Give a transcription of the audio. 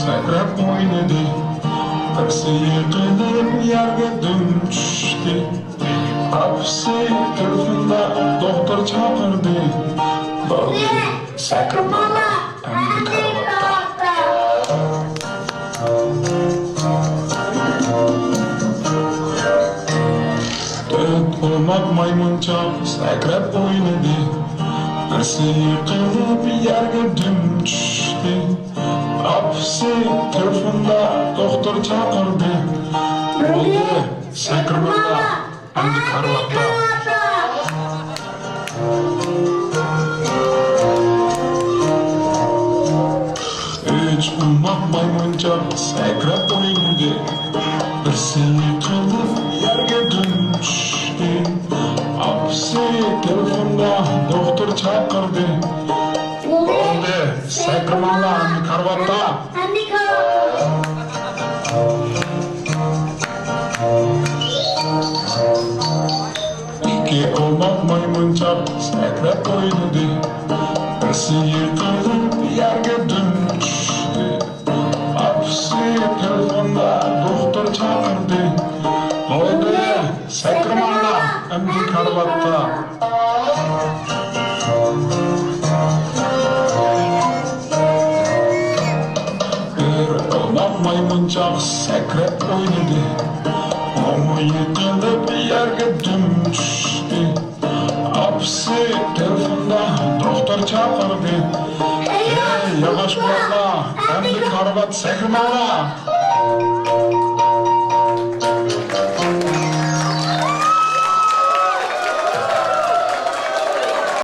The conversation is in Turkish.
sakrab o'ynadi. Birsi yiqilib yerga dum tushdi. Apsi telefonda doktor chaqirdi. Bo'ldi sakrab endi karavotda. Olmak maymunchaq sakrab o'ynadi. Birsi yiqilib yerga dum tushdi. Apsi telefonda doktor chaqirdi. Bo'ldi sakrab endi karavotda. Üç ummak maymunchaq sakrab o'ynadi. Birsi yiqilib yerga dum tushdi. Apsi telefonda doktor chaqirdi. Bo'ldi sakramalar endi karavotda. İki olmak maymunchaq sakrab o'ynadi. Birsi yiqilib yerga dum tushdi. Apsi telefonda doktor chaqirdi. Bo'ldi sakramalar endi karavotda. Bir olmak maymunchaq sakrab o'ynadi. Ama yiqilib yerga dum tushdi. Apsi telefonda doktor chaqirdi. Yavaş bo'linglar, endi karavot sakramalar.